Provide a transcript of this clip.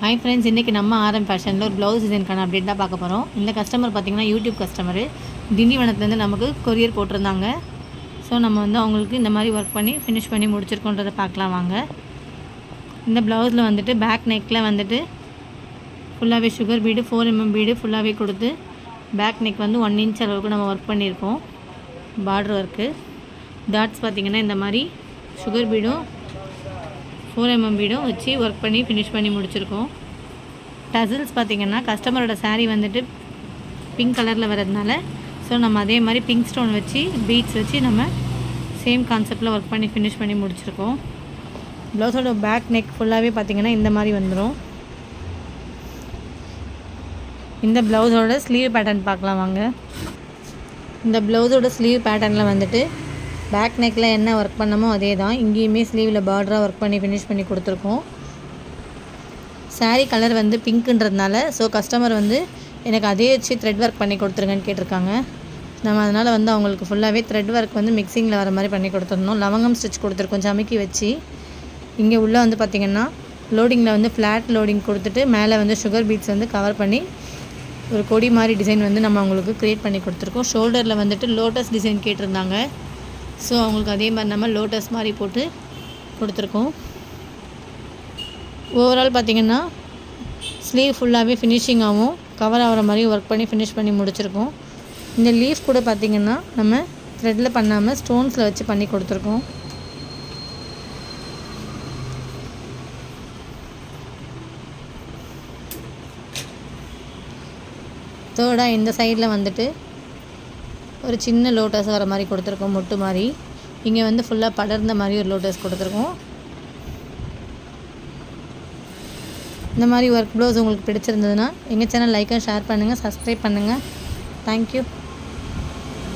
Hi friends, இன்றைக்கி நம்ம RM ஃபேஷனில் ஒரு ப்ளவுஸ் டிசைனுக்கான அப்டேட் தான் பார்க்க போகிறோம். இந்த கஸ்டமர் பார்த்திங்கன்னா யூடியூப் கஸ்டமரு திண்டிவனத்துலேருந்து நமக்கு கொரியர் போட்டிருந்தாங்க. ஸோ நம்ம வந்து அவங்களுக்கு இந்த மாதிரி ஒர்க் பண்ணி ஃபினிஷ் பண்ணி முடிச்சிருக்கோன்றதை பார்க்கலாம் வாங்க. இந்த ப்ளவுஸில் வந்துட்டு பேக் நெக்கில் வந்துட்டு ஃபுல்லாகவே சுகர் பீடு 4 mm பீடு ஃபுல்லாகவே கொடுத்து பேக் நெக் வந்து 1 inch அளவுக்கு நம்ம ஒர்க் பண்ணியிருக்கோம். பார்டர் ஒர்க்கு டாட்ஸ் பார்த்திங்கன்னா இந்த மாதிரி சுகர் பீடும் 4 mm பீடும் வச்சு ஒர்க் பண்ணி ஃபினிஷ் பண்ணி முடிச்சிருக்கோம். டசில்ஸ் பார்த்திங்கன்னா கஸ்டமரோட சாரீ வந்துட்டு பிங்க் கலரில் வரதுனால ஸோ நம்ம அதே மாதிரி பிங்க் ஸ்டோன் வச்சு பீட்ஸ் வச்சு நம்ம சேம் கான்செப்டில் ஒர்க் பண்ணி ஃபினிஷ் பண்ணி முடிச்சிருக்கோம். ப்ளவுஸோட பேக் நெக் ஃபுல்லாகவே பார்த்திங்கன்னா இந்த மாதிரி வந்துடும். இந்த ப்ளவுஸோட ஸ்லீவ் பேட்டர்ன் பார்க்கலாம் வாங்க. இந்த ப்ளவுஸோட ஸ்லீவ் பேட்டர்னில் வந்துட்டு பேக் நெக்கில் என்ன ஒர்க் பண்ணமோ அதே தான் இங்கேயுமே ஸ்லீவில் பார்டராக ஒர்க் பண்ணி ஃபினிஷ் பண்ணி கொடுத்துருக்கோம். சாரீ கலர் வந்து பிங்க்குன்றதுனால ஸோ கஸ்டமர் வந்து எனக்கு அதே வச்சு த்ரெட் ஒர்க் பண்ணி கொடுத்துருங்கன்னு கேட்டிருக்காங்க. நம்ம அதனால் வந்து அவங்களுக்கு ஃபுல்லாகவே த்ரெட் ஒர்க் வந்து மிக்சிங்கில் வர மாதிரி பண்ணி கொடுத்துருந்தோம். லவங்கம் ஸ்டிச் கொடுத்துருக்கோம் ஜமிக்கி வச்சு. இங்கே உள்ளே வந்து பார்த்திங்கன்னா லோடிங்கில் வந்து ஃப்ளாட் லோடிங் கொடுத்துட்டு மேலே வந்து சுகர் பீட்ஸ் வந்து கவர் பண்ணி ஒரு கொடி மாதிரி டிசைன் வந்து நம்ம அவங்களுக்கு க்ரியேட் பண்ணி கொடுத்துருக்கோம். ஷோல்டரில் வந்துட்டு லோட்டஸ் டிசைன் கேட்டிருந்தாங்க. ஸோ அவங்களுக்கு அதே மாதிரி நம்ம லோட்டஸ் மாதிரி போட்டு கொடுத்துருக்கோம். ஓவரால் பார்த்திங்கன்னா ஸ்லீவ் ஃபுல்லாகவே ஃபினிஷிங்காகவும் கவர் ஆகிற மாதிரி ஒர்க் பண்ணி ஃபினிஷ் பண்ணி முடிச்சிருக்கோம். இந்த லீஃப் கூட பார்த்திங்கன்னா நம்ம த்ரெட்டில் பண்ணாமல் ஸ்டோன்ஸில் வச்சு பண்ணி கொடுத்துருக்கோம். தேர்டாக இந்த சைடில் வந்துட்டு ஒரு சின்ன லோட்டஸ் வர மாதிரி கொடுத்துருக்கோம், மொட்டு மாதிரி. இங்கே வந்து ஃபுல்லாக படர்ந்த மாதிரி ஒரு லோட்டஸ் கொடுத்துருக்கோம். இந்த மாதிரி ஒர்க் ப்ளவுஸ் உங்களுக்கு பிடிச்சிருந்ததுன்னா எங்கள் சேனல் லைக் அண்ட் ஷேர் பண்ணுங்கள், சப்ஸ்கிரைப் பண்ணுங்கள். தேங்க்யூ.